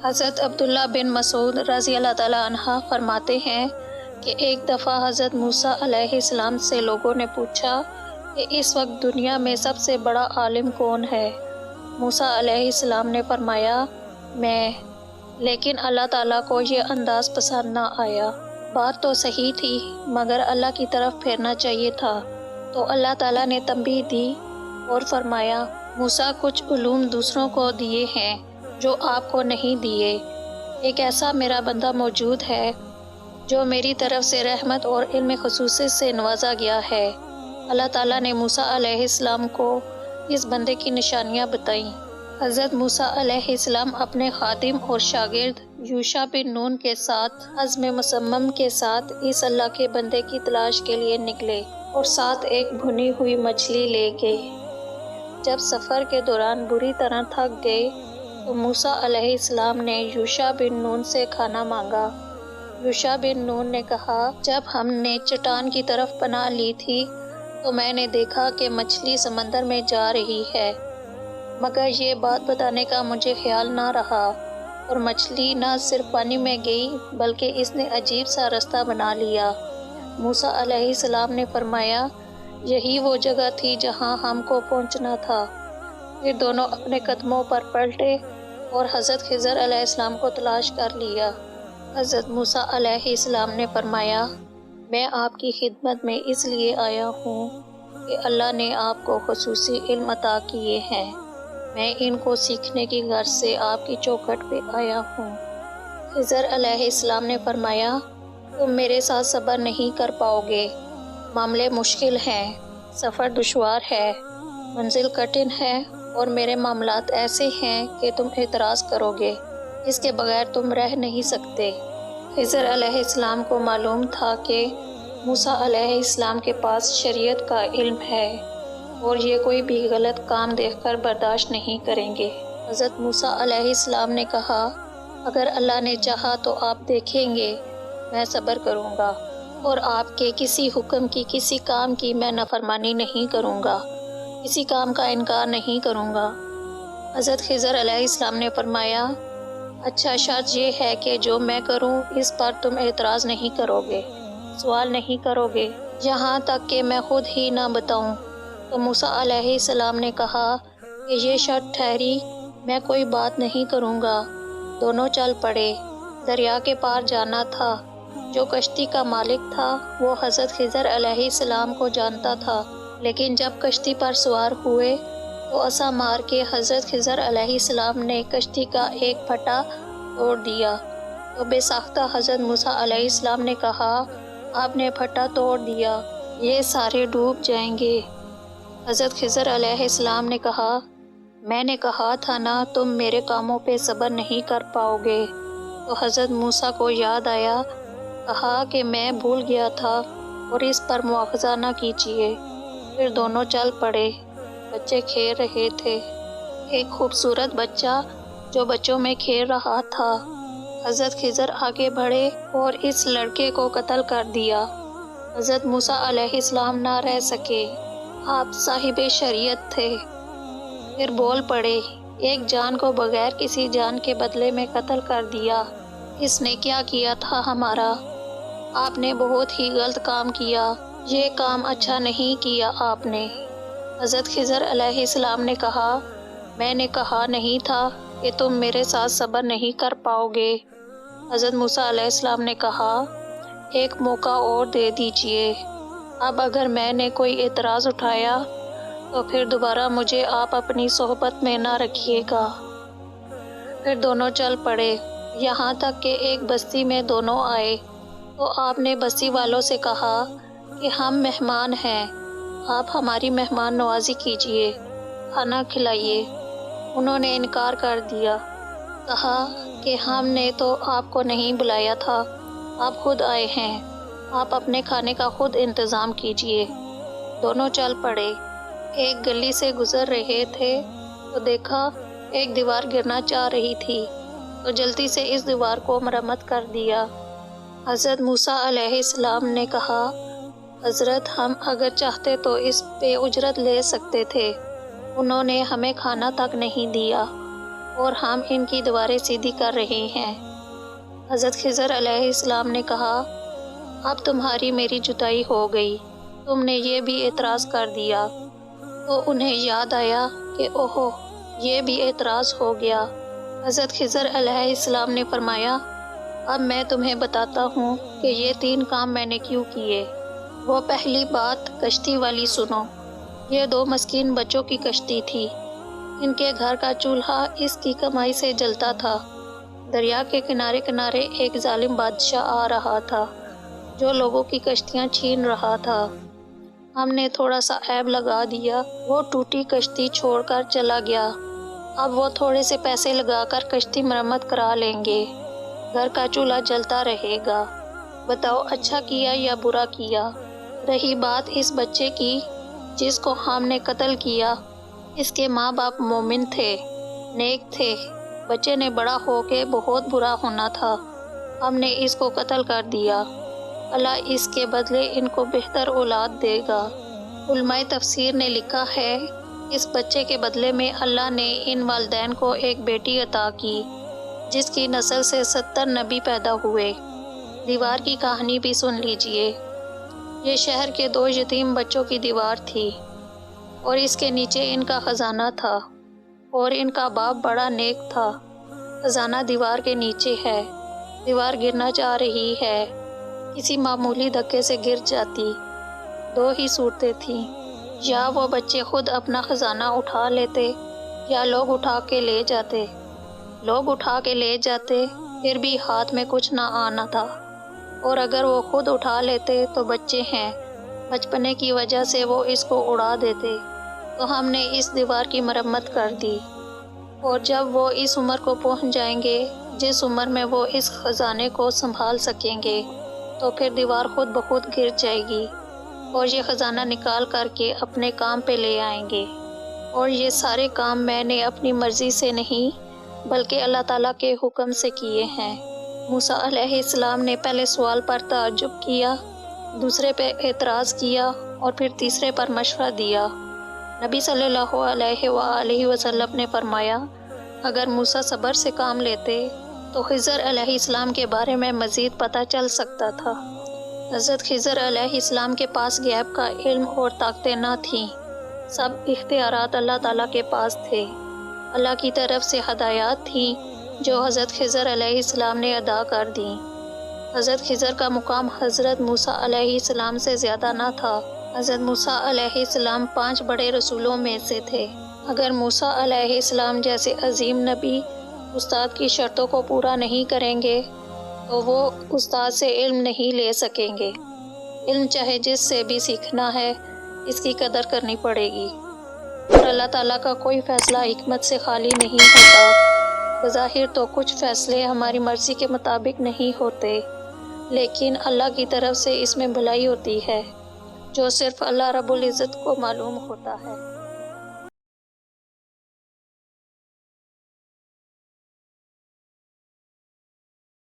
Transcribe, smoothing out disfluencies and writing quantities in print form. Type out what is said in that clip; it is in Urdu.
حضرت عبداللہ بن مسعود رضی اللہ تعالیٰ عنہ فرماتے ہیں کہ ایک دفعہ حضرت موسیٰ علیہ السلام سے لوگوں نے پوچھا کہ اس وقت دنیا میں سب سے بڑا عالم کون ہے؟ موسیٰ علیہ السلام نے فرمایا میں، لیکن اللہ تعالیٰ کو یہ انداز پسند نہ آیا۔ بات تو صحیح تھی مگر اللہ کی طرف پھیرنا چاہیے تھا، تو اللہ تعالیٰ نے تنبیہ دی اور فرمایا موسیٰ کچھ علوم دوسروں کو دیے ہیں جو آپ کو نہیں دیے۔ ایک ایسا میرا بندہ موجود ہے جو میری طرف سے رحمت اور علم خصوصی سے نوازا گیا ہے۔ اللہ تعالیٰ نے موسیٰ علیہ السلام کو اس بندے کی نشانیاں بتائیں۔ حضرت موسیٰ علیہ السلام اپنے خادم اور شاگرد یوشع بن نون کے ساتھ عزم مصمم کے ساتھ اس اللہ کے بندے کی تلاش کے لیے نکلے اور ساتھ ایک بھنی ہوئی مچھلی لے گئے۔ جب سفر کے دوران بری طرح تھک گئے تو موسیٰ علیہ السلام نے یوشع بن نون سے کھانا مانگا۔ یوشع بن نون نے کہا جب ہم نے چٹان کی طرف پناہ لی تھی تو میں نے دیکھا کہ مچھلی سمندر میں جا رہی ہے، مگر یہ بات بتانے کا مجھے خیال نہ رہا، اور مچھلی نہ صرف پانی میں گئی بلکہ اس نے عجیب سا رستہ بنا لیا۔ موسیٰ علیہ السلام نے فرمایا یہی وہ جگہ تھی جہاں ہم کو پہنچنا تھا۔ پھر دونوں اپنے قدموں پر پلٹے اور حضرت خضر علیہ السلام کو تلاش کر لیا۔ حضرت موسیٰ علیہ السلام نے فرمایا میں آپ کی خدمت میں اس لیے آیا ہوں کہ اللہ نے آپ کو خصوصی علم عطا کیے ہیں، میں ان کو سیکھنے کی غرض سے آپ کی چوکھٹ پہ آیا ہوں۔ خضر علیہ السلام نے فرمایا تم میرے ساتھ صبر نہیں کر پاؤ گے، معاملے مشکل ہیں، سفر دشوار ہے، منزل کٹھن ہے اور میرے معاملات ایسے ہیں کہ تم اعتراض کرو گے، اس کے بغیر تم رہ نہیں سکتے۔ خضر علیہ السلام کو معلوم تھا کہ موسیٰ علیہ السلام کے پاس شریعت کا علم ہے اور یہ کوئی بھی غلط کام دیکھ کر برداشت نہیں کریں گے۔ حضرت موسیٰ علیہ السلام نے کہا اگر اللہ نے چاہا تو آپ دیکھیں گے میں صبر کروں گا اور آپ کے کسی حکم کی کسی کام کی میں نافرمانی نہیں کروں گا، کسی کام کا انکار نہیں کروں گا۔ حضرت خضر علیہ السلام نے فرمایا اچھا شرط یہ ہے کہ جو میں کروں اس پر تم اعتراض نہیں کرو گے، سوال نہیں کرو گے، یہاں تک کہ میں خود ہی نہ بتاؤں۔ تو موسیٰ علیہ السلام نے کہا کہ یہ شرط ٹھہری، میں کوئی بات نہیں کروں گا۔ دونوں چل پڑے۔ دریا کے پار جانا تھا۔ جو کشتی کا مالک تھا وہ حضرت خضر علیہ السلام کو جانتا تھا، لیکن جب کشتی پر سوار ہوئے تو عصا مار کے حضرت خضر علیہ السلام نے کشتی کا ایک پھٹا توڑ دیا۔ تو بے ساختہ حضرت موسیٰ علیہ السلام نے کہا آپ نے پھٹا توڑ دیا، یہ سارے ڈوب جائیں گے۔ حضرت خضر علیہ السلام نے کہا میں نے کہا تھا نا تم میرے کاموں پہ صبر نہیں کر پاؤ گے۔ تو حضرت موسیٰ کو یاد آیا، کہا کہ میں بھول گیا تھا اور اس پر مواخذہ نہ کیجیے۔ پھر دونوں چل پڑے۔ بچے کھیل رہے تھے۔ ایک خوبصورت بچہ جو بچوں میں کھیل رہا تھا۔ حضرت خضر آگے بڑھے اور اس لڑکے کو قتل کر دیا۔ حضرت موسیٰ علیہ السلام نہ رہ سکے، آپ صاحب شریعت تھے، پھر بول پڑے ایک جان کو بغیر کسی جان کے بدلے میں قتل کر دیا، اس نے کیا کیا تھا ہمارا؟ آپ نے بہت ہی غلط کام کیا، یہ کام اچھا نہیں کیا آپ نے۔ حضرت خضر علیہ السلام نے کہا میں نے کہا نہیں تھا کہ تم میرے ساتھ صبر نہیں کر پاؤ گے۔ حضرت موسیٰ علیہ السلام نے کہا ایک موقع اور دے دیجئے، اب اگر میں نے کوئی اعتراض اٹھایا تو پھر دوبارہ مجھے آپ اپنی صحبت میں نہ رکھیے گا۔ پھر دونوں چل پڑے، یہاں تک کہ ایک بستی میں دونوں آئے تو آپ نے بستی والوں سے کہا کہ ہم مہمان ہیں، آپ ہماری مہمان نوازی کیجیے، کھانا کھلائیے۔ انہوں نے انکار کر دیا، کہا کہ ہم نے تو آپ کو نہیں بلایا تھا، آپ خود آئے ہیں، آپ اپنے کھانے کا خود انتظام کیجیے۔ دونوں چل پڑے۔ ایک گلی سے گزر رہے تھے تو دیکھا ایک دیوار گرنا چاہ رہی تھی، تو جلدی سے اس دیوار کو مرمت کر دیا۔ حضرت موسیٰ علیہ السلام نے کہا حضرت ہم اگر چاہتے تو اس پہ اجرت لے سکتے تھے، انہوں نے ہمیں کھانا تک نہیں دیا۔ اور ہم ان کی دیواریں سیدھی کر رہے ہیں۔ حضرت خضر علیہ السلام نے کہا، اب تمہاری میری جدائی ہو گئی، تم نے یہ بھی اعتراض کر دیا۔ تو انہیں یاد آیا کہ اوہو، یہ بھی اعتراض ہو گیا۔ حضرت خضر علیہ السلام نے فرمایا، اب میں تمہیں بتاتا ہوں کہ یہ 3 کام میں نے کیوں کیے۔ وہ پہلی بات کشتی والی سنو۔ یہ 2 مسکین بچوں کی کشتی تھی۔ ان کے گھر کا چولہا اس کی کمائی سے جلتا تھا۔ دریا کے کنارے کنارے ایک ظالم بادشاہ آ رہا تھا جو لوگوں کی کشتیاں چھین رہا تھا۔ ہم نے تھوڑا سا عیب لگا دیا، وہ ٹوٹی کشتی چھوڑ کر چلا گیا۔ اب وہ تھوڑے سے پیسے لگا کر کشتی مرمت کرا لیں گے، گھر کا چولہا جلتا رہے گا۔ بتاؤ اچھا کیا یا برا کیا؟ رہی بات اس بچے کی جس کو ہم نے قتل کیا، اس کے ماں باپ مومن تھے، نیک تھے۔ بچے نے بڑا ہو کے بہت برا ہونا تھا، ہم نے اس کو قتل کر دیا۔ اللہ اس کے بدلے ان کو بہتر اولاد دے گا۔ علماء تفسیر نے لکھا ہے، اس بچے کے بدلے میں اللہ نے ان والدین کو ایک بیٹی عطا کی جس کی نسل سے 70 نبی پیدا ہوئے۔ دیوار کی کہانی بھی سن لیجئے۔ یہ شہر کے 2 یتیم بچوں کی دیوار تھی اور اس کے نیچے ان کا خزانہ تھا، اور ان کا باپ بڑا نیک تھا۔ خزانہ دیوار کے نیچے ہے، دیوار گرنا چاہ رہی ہے، کسی معمولی دھکے سے گر جاتی۔ 2 ہی صورتیں تھیں، یا وہ بچے خود اپنا خزانہ اٹھا لیتے یا لوگ اٹھا کے لے جاتے۔ لوگ اٹھا کے لے جاتے، پھر بھی ہاتھ میں کچھ نہ آنا تھا، اور اگر وہ خود اٹھا لیتے تو بچے ہیں، بچپنے کی وجہ سے وہ اس کو اڑا دیتے۔ تو ہم نے اس دیوار کی مرمت کر دی، اور جب وہ اس عمر کو پہنچ جائیں گے جس عمر میں وہ اس خزانے کو سنبھال سکیں گے، تو پھر دیوار خود بخود گر جائے گی اور یہ خزانہ نکال کر کے اپنے کام پہ لے آئیں گے۔ اور یہ سارے کام میں نے اپنی مرضی سے نہیں بلکہ اللہ تعالیٰ کے حکم سے کیے ہیں۔ موسیٰ علیہ السلام نے پہلے سوال پر تعجب کیا، دوسرے پہ اعتراض کیا، اور پھر تیسرے پر مشورہ دیا۔ نبی صلی اللہ علیہ وآلہ وسلم نے فرمایا، اگر موسیٰ صبر سے کام لیتے تو خضر علیہ السلام کے بارے میں مزید پتہ چل سکتا تھا۔ حضرت خضر علیہ السلام کے پاس غیب کا علم اور طاقتیں نہ تھیں، سب اختیارات اللہ تعالیٰ کے پاس تھے۔ اللہ کی طرف سے ہدایات تھیں جو حضرت خضر علیہ السلام نے ادا کر دیں۔ حضرت خضر کا مقام حضرت موسیٰ علیہ السلام سے زیادہ نہ تھا۔ حضرت موسیٰ علیہ السلام 5 بڑے رسولوں میں سے تھے۔ اگر موسیٰ علیہ السلام جیسے عظیم نبی استاد کی شرطوں کو پورا نہیں کریں گے تو وہ استاد سے علم نہیں لے سکیں گے۔ علم چاہے جس سے بھی سیکھنا ہے، اس کی قدر کرنی پڑے گی، اور اللہ تعالیٰ کا کوئی فیصلہ حکمت سے خالی نہیں ہوتا۔ بظاہر تو کچھ فیصلے ہماری مرضی کے مطابق نہیں ہوتے، لیکن اللہ کی طرف سے اس میں بھلائی ہوتی ہے جو صرف اللہ رب العزت کو معلوم ہوتا ہے۔